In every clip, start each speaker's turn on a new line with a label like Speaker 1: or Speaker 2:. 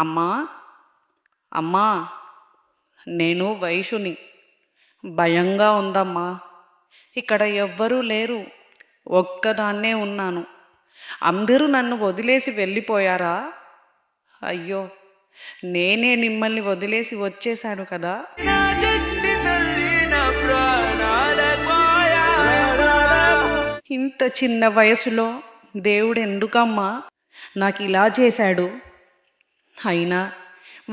Speaker 1: అమ్మా, అమ్మా, నేను వైషుని. భయంగా ఉందమ్మా. ఇక్కడ ఎవ్వరూ లేరు, ఒక్కదాన్నే ఉన్నాను. అందరూ నన్ను వదిలేసి వెళ్ళిపోయారా? అయ్యో, నేనే మిమ్మల్ని వదిలేసి వచ్చేశాను కదా. ఇంత చిన్న వయసులో దేవుడు ఎందుకమ్మా నాకు ఇలా చేశాడు? అయినా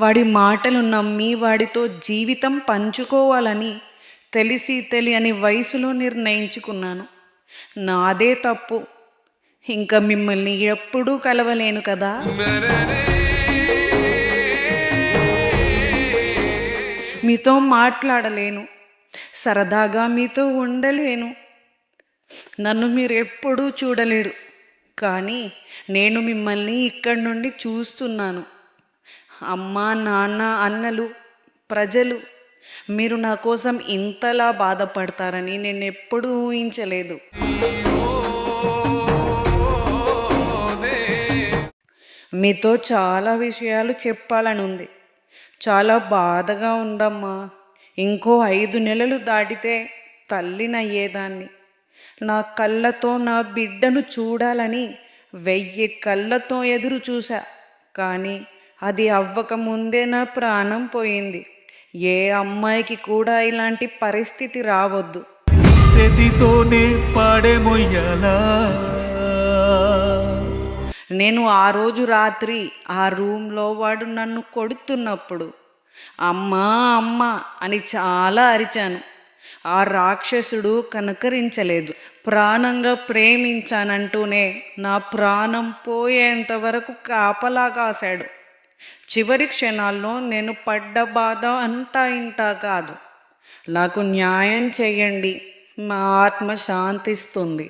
Speaker 1: వాడి మాటలు నమ్మి వాడితో జీవితం పంచుకోవాలని తెలిసి తెలియని వయసులో నిర్ణయించుకున్నాను. నాదే తప్పు. ఇంకా మిమ్మల్ని ఎప్పుడూ కలవలేను కదా. మీతో మాట్లాడలేను, సరదాగా మీతో ఉండలేను. నన్ను మీరు ఎప్పుడూ చూడలేరు, కానీ నేను మిమ్మల్ని ఇక్కడి నుండి చూస్తున్నాను. అమ్మ, నాన్న, అన్నలు, ప్రజలు, మీరు నా కోసం ఇంతలా బాధపడతారని నేను ఎప్పుడూ ఊహించలేదు. మీతో చాలా విషయాలు చెప్పాలని ఉంది. చాలా బాధగా ఉందమ్మా. ఇంకో 5 నెలలు దాటితే తల్లినయ్యేదాన్ని. నా కళ్ళతో నా బిడ్డను చూడాలని 1000 కళ్ళతో ఎదురు చూసా, కానీ అది అవ్వకముందే నా ప్రాణం పోయింది. ఏ అమ్మాయికి కూడా ఇలాంటి పరిస్థితి రావద్దు. నేను ఆ రోజు రాత్రి ఆ రూమ్లో వాడు నన్ను కొడుతున్నప్పుడు అమ్మా అమ్మా అని చాలా అరిచాను. ఆ రాక్షసుడు కనకరించలేదు. ప్రాణంగా ప్రేమించానంటూనే నా ప్రాణం పోయేంత వరకు కాపలా కాశాడు. చివరి క్షణాల్లో నేను పడ్డ బాధ అంతా ఇంతా కాదు. నాకు న్యాయం చేయండి, మా ఆత్మ శాంతిస్తుంది.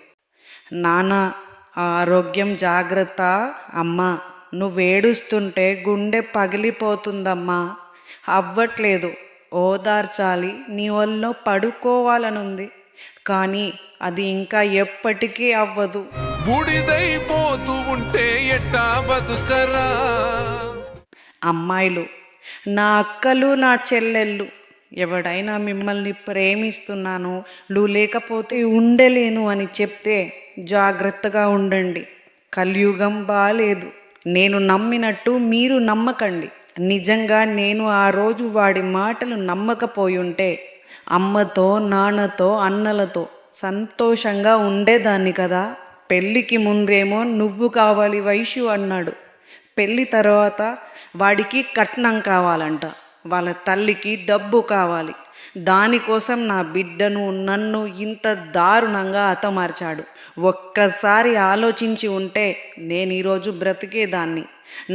Speaker 1: నాన్న, ఆరోగ్యం జాగ్రత్త. అమ్మా, నువ్వేడుస్తుంటే గుండె పగిలిపోతుందమ్మా. అవ్వట్లేదు, ఓదార్చాలి, నీ ఒళ్ళో పడుకోవాలనుంది, కానీ అది ఇంకా ఎప్పటికీ అవ్వదు.
Speaker 2: బూడిదైపోతూ ఉంటే ఎట్టా బతుకరా?
Speaker 1: అమ్మాయిలు, నా అక్కలు, నా చెల్లెళ్ళు, ఎవడైనా మిమ్మల్ని ప్రేమిస్తున్నాను, నువ్వు లేకపోతే ఉండలేను అని చెప్తే జాగ్రత్తగా ఉండండి. కలియుగం బాలేదు. నేను నమ్మినట్టు మీరు నమ్మకండి. నిజంగా నేను ఆ రోజు వాడి మాటలు నమ్మకపోయి ఉంటే అమ్మతో, నాన్నతో, అన్నలతో సంతోషంగా ఉండేదాన్ని కదా. పెళ్ళికి ముందేమో నువ్వు కావాలి వైషు అన్నాడు. పెళ్ళి తర్వాత వాడికి కట్నం కావాలంట, వాళ్ళ తల్లికి డబ్బు కావాలి. దానికోసం నా బిడ్డను, నన్ను ఇంత దారుణంగా హతమార్చాడు. ఒక్కసారి ఆలోచించి ఉంటే నేను ఈరోజు బ్రతికేదాన్ని.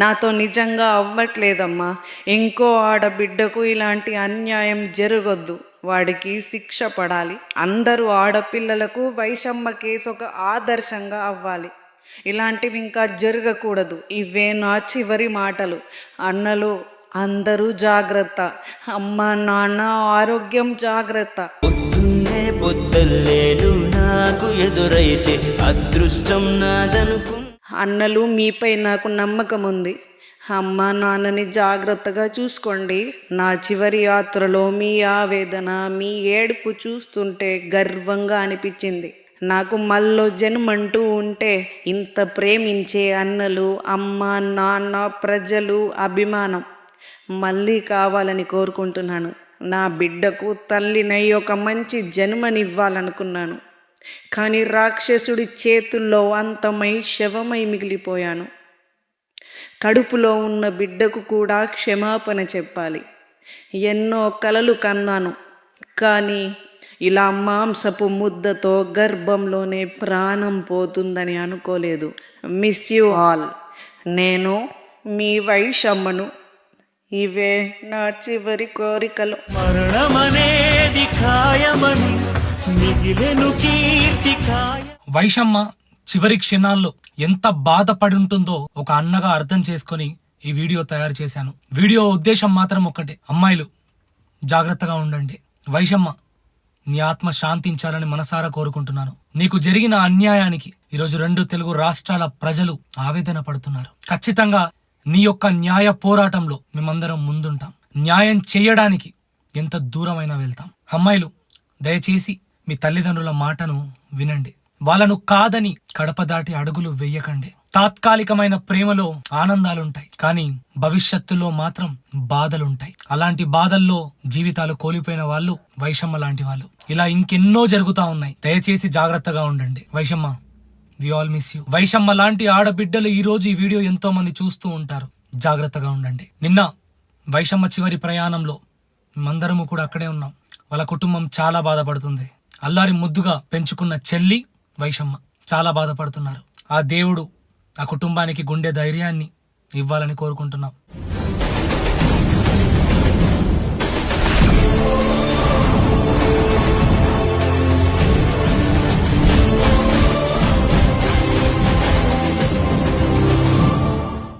Speaker 1: నాతో నిజంగా అవ్వట్లేదమ్మా. ఇంకో ఆడబిడ్డకు ఇలాంటి అన్యాయం జరగొద్దు. వాడికి శిక్ష పడాలి. అందరూ ఆడపిల్లలకు వైషమ్మ కేసు ఒక ఆదర్శంగా అవ్వాలి. ఇలాంటివి ఇంకా జరగకూడదు. ఇవే నా చివరి మాటలు. అన్నలు అందరూ జాగ్రత్త. అమ్మ, నాన్న ఆరోగ్యం జాగ్రత్త.
Speaker 3: నాకు ఎదురైతే అదృష్టం నాదనుకు.
Speaker 1: అన్నలు, మీపై నాకు నమ్మకం ఉంది. అమ్మ, నాన్నని జాగ్రత్తగా చూసుకోండి. నా చివరి యాత్రలో మీ ఆవేదన, మీ ఏడుపు చూస్తుంటే గర్వంగా అనిపించింది. నాకు మళ్ళీ జన్మంటూ ఉంటే ఇంత ప్రేమించే అన్నలు, అమ్మ, నాన్న, ప్రజలు, అభిమానం మళ్ళీ కావాలని కోరుకుంటున్నాను. నా బిడ్డకు తల్లినై ఒక మంచి జన్మనివ్వాలనుకున్నాను, కానీ రాక్షసుడి చేతుల్లో అంతమై శవమై మిగిలిపోయాను. కడుపులో ఉన్న బిడ్డకు కూడా క్షమాపణ చెప్పాలి. ఎన్నో కలలు కన్నాను, కానీ ఇలా మాంసపు ముద్దతో గర్భంలోనే ప్రాణం పోతుందని అనుకోలేదు. Miss you all. నేను మీ వైషమ్మను. ఇవే నా చివరి కోరికలు.
Speaker 3: మరణమనేది ఖాయమని మిగిలెను కీర్తి ఖాయం.
Speaker 4: వైషమ్మ చివరి క్షణాల్లో ఎంత బాధపడి ఉంటుందో ఒక అన్నగా అర్థం చేసుకొని ఈ వీడియో తయారు చేశాను. వీడియో ఉద్దేశం మాత్రం ఒక్కటే, అమ్మాయిలు జాగ్రత్తగా ఉండండి. వైషమ్మ, నీ ఆత్మ శాంతించాలని మనసారా కోరుకుంటున్నాను. నీకు జరిగిన అన్యాయానికి ఈరోజు 2 తెలుగు రాష్ట్రాల ప్రజలు ఆవేదన పడుతున్నారు. ఖచ్చితంగా నీ యొక్క న్యాయ పోరాటంలో మేమందరం ముందుంటాం. న్యాయం చేయడానికి ఎంత దూరమైనా వెళ్తాం. అమ్మాయిలు దయచేసి మీ తల్లిదండ్రుల మాటను వినండి. వాళ్ళను కాదని కడప దాటి అడుగులు వెయ్యకండి. తాత్కాలికమైన ప్రేమలో ఆనందాలుంటాయి, కానీ భవిష్యత్తులో మాత్రం బాధలుంటాయి. అలాంటి బాధల్లో జీవితాలు కోల్పోయిన వాళ్ళు వైషమ్మ లాంటి వాళ్ళు. ఇలా ఇంకెన్నో జరుగుతా ఉన్నాయి. దయచేసి జాగ్రత్తగా ఉండండి. వైషమ్మ, వి ఆల్ మిస్ యూ. వైషమ్మ లాంటి ఆడబిడ్డలు ఈ రోజు ఈ వీడియో ఎంతో మంది చూస్తూ ఉంటారు. జాగ్రత్తగా ఉండండి. నిన్న వైషమ్మ చివరి ప్రయాణంలో మేమందరము కూడా అక్కడే ఉన్నాం. వాళ్ళ కుటుంబం చాలా బాధపడుతుంది. అల్లారి ముద్దుగా పెంచుకున్న చెల్లి వైషమ్మ చాలా బాధపడుతున్నారు. ఆ దేవుడు ఆ కుటుంబానికి గుండె ధైర్యాన్ని ఇవ్వాలని కోరుకుంటున్నాం.